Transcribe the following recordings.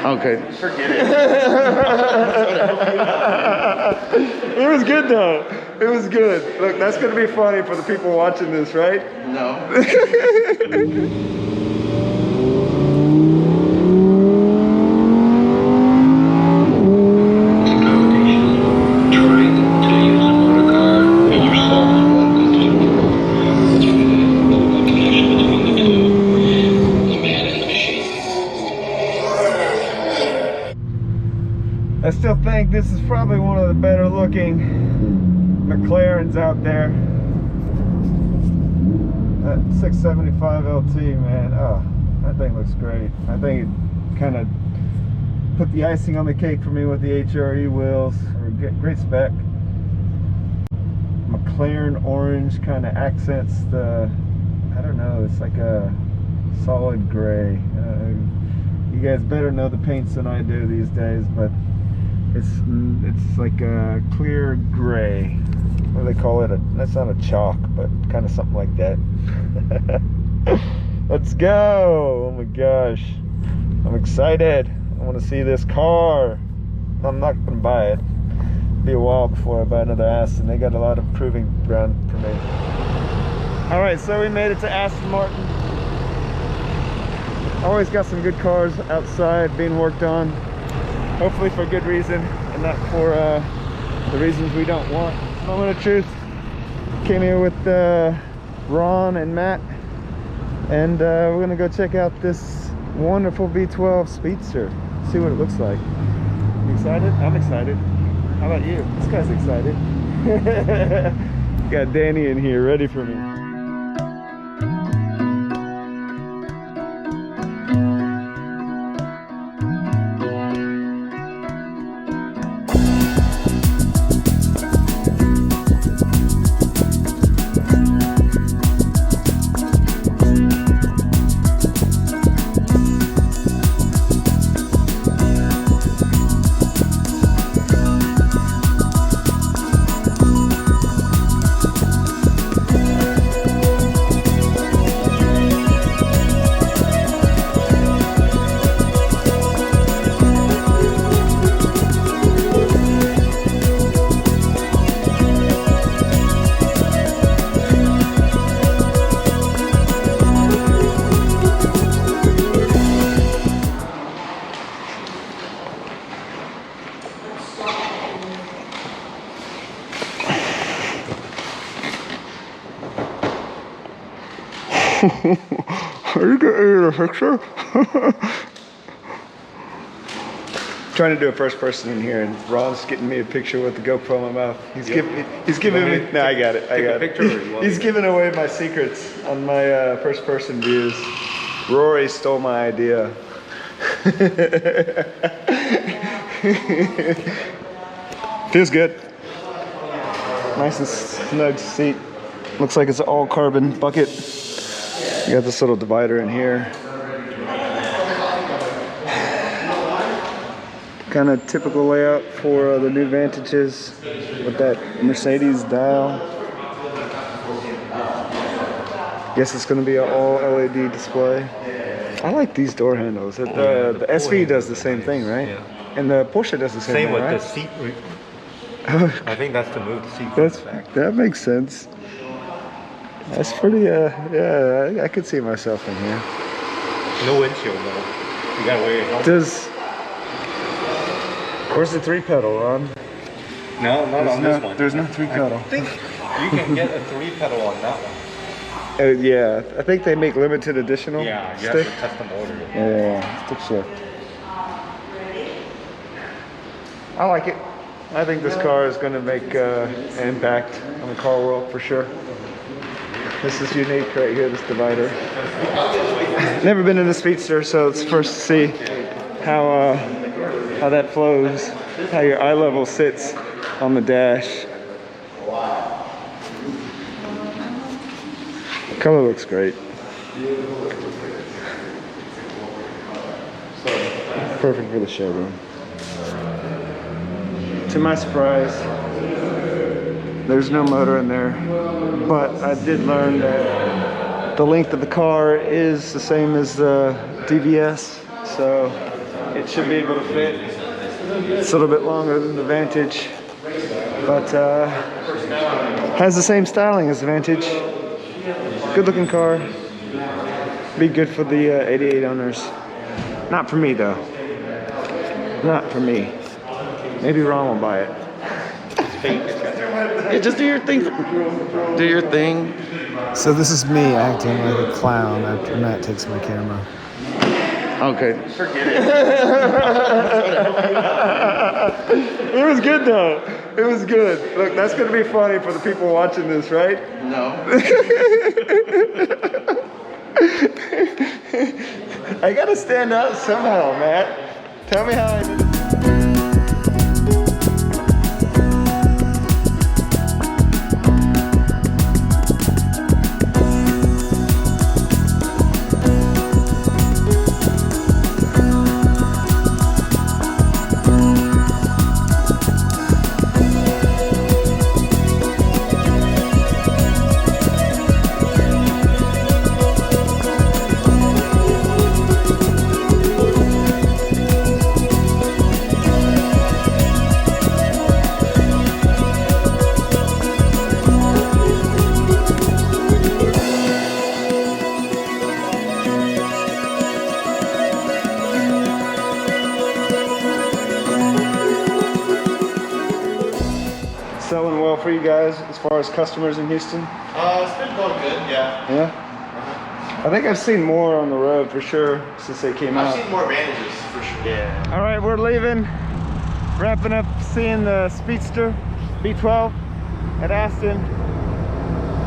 Okay. Forget it. It was good though. It was good. Look, that's gonna be funny for the people watching this, right? No. I still think this is probably one of the better looking McLarens out there. That 675 LT, man, oh, that thing looks great. I think it kind of put the icing on the cake for me with the HRE wheels. Great spec. McLaren orange kind of accents the, I don't know, it's like a solid gray. You guys better know the paints than I do these days, but it's like a clear gray. What do they call it? That's not a chalk, but kind of something like that. Let's go! Oh my gosh, I'm excited. I want to see this car. I'm not gonna buy it. It'll be a while before I buy another Aston. They got a lot of proving ground for me. All right, so we made it to Aston Martin. Always got some good cars outside being worked on. Hopefully for good reason and not for the reasons we don't want. Moment of truth. Came here with Ron and Matt, and we're gonna go check out this wonderful V12 Speedster. See what it looks like. You excited? I'm excited. How about you? This guy's excited. Got Danny in here ready for me. Are you getting a picture? Trying to do a first person in here, and Ron's getting me a picture with the GoPro in my mouth. He's giving me. No, I got it. I got it. He's giving away my secrets on my first person views. Rory stole my idea. Feels good. Nice and snug seat. Looks like it's an all carbon bucket. You got this little divider in here. Kind of typical layout for the new Vantages with that Mercedes dial. Guess it's going to be an all LED display. I like these door handles. The SV does the same thing, right? Yeah. And the Porsche does the same thing, with right? the seat. I think that's to move the seat back. That makes sense. That's pretty, yeah, I could see myself in here. No windshield though. You gotta wear your helmet. Where's the 3-pedal, Ron? No, not on this one. There's no 3-pedal. I think you can get a 3-pedal on that one. Yeah, I think they make limited additional. Yeah, you stick. have to custom order it. Yeah, stick shift. I like it. I think this car is going to make an impact on the car world for sure. This is unique right here, this divider. Never been in a Speedster, so it's first to see how that flows, how your eye level sits on the dash. Color looks great. Perfect for the showroom. To my surprise, there's no motor in there, but I did learn that the length of the car is the same as the DVS, so it should be able to fit. It's a little bit longer than the Vantage, but has the same styling as the Vantage. Good looking car. Be good for the 88 owners. Not for me though. Not for me. Maybe Ron will buy it. Yeah, just do your thing. Do your thing. So this is me acting like a clown after Matt takes my camera. Okay. Forget it. It was good though. It was good. Look, that's gonna be funny for the people watching this, right? No. I gotta stand out somehow, Matt. Tell me how I did it. Selling well for you guys as far as customers in Houston? It's been going good, yeah. Yeah? I think I've seen more on the road for sure since they came out. I've seen more Vantages for sure. Yeah. All right, we're leaving. Wrapping up seeing the Speedster V12 at Aston.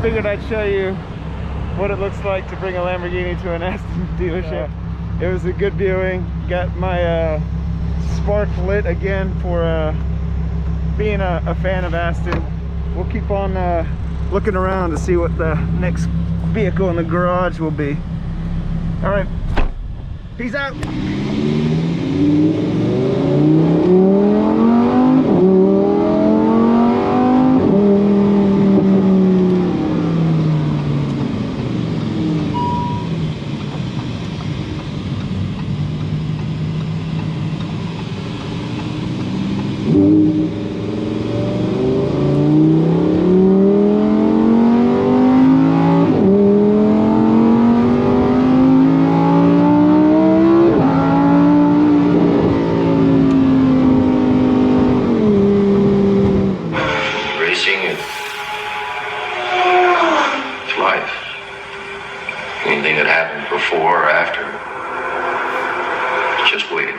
Figured I'd show you what it looks like to bring a Lamborghini to an Aston dealership. It was a good viewing. Got my spark lit again for being a fan of Aston. We'll keep on looking around to see what the next vehicle in the garage will be. All right, peace out. Anything that happened before or after, just wait.